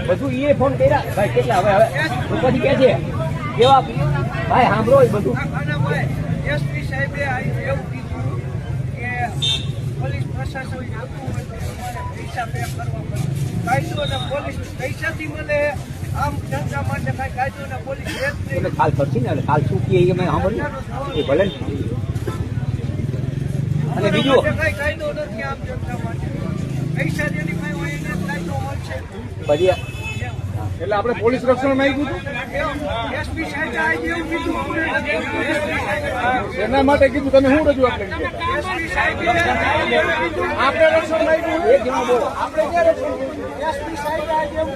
બધું એ ફોન કર્યા ભાઈ કેટલા હવે પછી કે છે કેવા ભાઈ સાંભળો એ બધું એસપી સાહેબે એવું કીધું કે પોલીસ પ્રશાસન પૈસા પે કરવા પડે કાયદો ને પોલીસ પૈસાથી મળે આમ જનતા માટે કઈ કાયદો ને પોલીસ એટલે કાલ કરશે ને એટલે કાલ શું કહે એ મેં સાંભળ્યું એ ભલે અને બીજું કઈ કાયદો નથી આમ જનતા માટે પૈસા જેની કઈ હોય એને કાયદો મળશે પછી એટલે આપણે પોલીસ રક્ષણ માંગ્યું એસપી સાહેબે આજે એવું કીધું એના માટે કીધું તમે શું રજૂઆત કરી એસપી સાહેબે આપણે રક્ષણ માંગ્યું એક જણો બોલો આપણે ક્યારે એસપી સાહેબે આજે એવું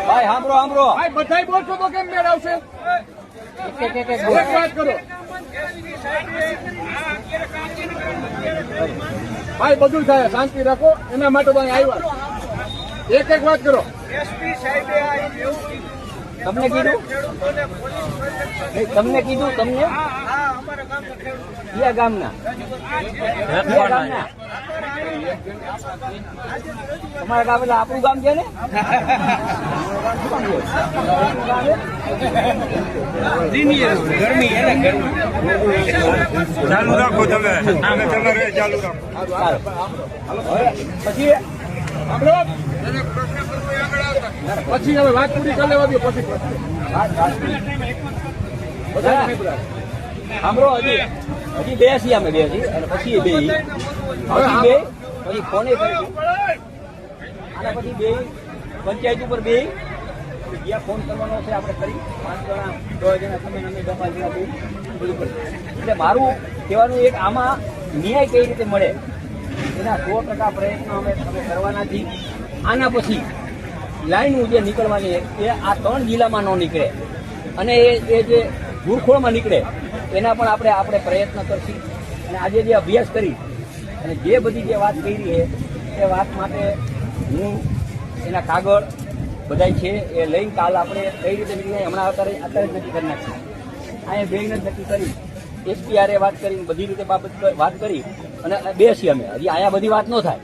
ભાઈ સાંભળો સાંભળો ભાઈ બધાય બોલશો તો કેમ મેળ આવશે એક વાત કરો ભાઈ બધું થાય શાંતિ રાખો એના માટે તો અહીં આવ્યા એક વાત કરો એસપી સાહેબે આજે એવું કીધું તમને કીધું ખેડૂતોને પોલીસ પ્રોટેક્શન તમને કીધું તમને હા અમારા ગામના ખેડૂતો કયા ગામના તમારા ગામ એટલે આપણું ગામ છે ને ચાલુ રાખો તમે તમારે ચાલુ રાખો પછી પછી હવે વાત પૂરી કરી લેવા દો પછી સાંભળો હજી બે છીએ અમે બે છીએ અને પછી બે પછી ફોને કર્યું અને પછી બે પંચાયત ઉપર બે જ્યાં ફોન કરવાનો છે આપણે કરી 5 જણા 10 જણા તમે અમે 10 જણા બધું કરી એટલે મારું કહેવાનું એક આમાં ન્યાય કઈ રીતે મળે એના 100% પ્રયત્નો અમે કરવાના છીએ. આના પછી લાઈન જે નીકળવાની એ આ 3 જિલ્લામાં ન નીકળે અને એ જે ગુરખોળમાં નીકળે એના પણ આપણે પ્રયત્ન કરશું. અને આજે જે અભ્યાસ કરી અને જે બધી જે વાત કરી છે એ વાત માટે હું એના કાગળ બધા છે એ લઈને કાલ આપણે કઈ રીતે નીકળીએ હમણાં અત્યારે જ નક્કી કરી નાખીએ. અહીંયા બેને જ નક્કી કરી એસપીઆરે વાત કરીને બધી રીતે બાબત વાત કરી અને બેસી અમે હજી અહીંયા બધી વાત ન થાય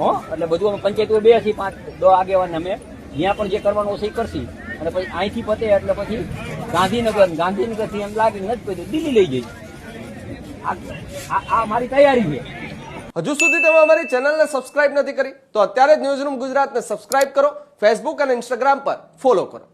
હો એટલે બધું અમે પંચાયતો બેસી 5-10 આગેવાન અમે જ્યાં પણ જે કરવાનું હશે એ કરશી અને પછી અહીંથી પતે એટલે પછી ગાંધીનગરથી એમ લાગે નથી પછી દિલ્હી લઈ જઈશ. આ મારી તૈયારી છે. હજુ સુધી તમે અમારી ચેનલને સબસ્ક્રાઇબ નથી કરી તો અત્યારે જ ન્યૂઝરૂમ ગુજરાતને સબસ્ક્રાઇબ કરો, ફેસબુક અને ઇન્સ્ટાગ્રામ પર ફોલો કરો.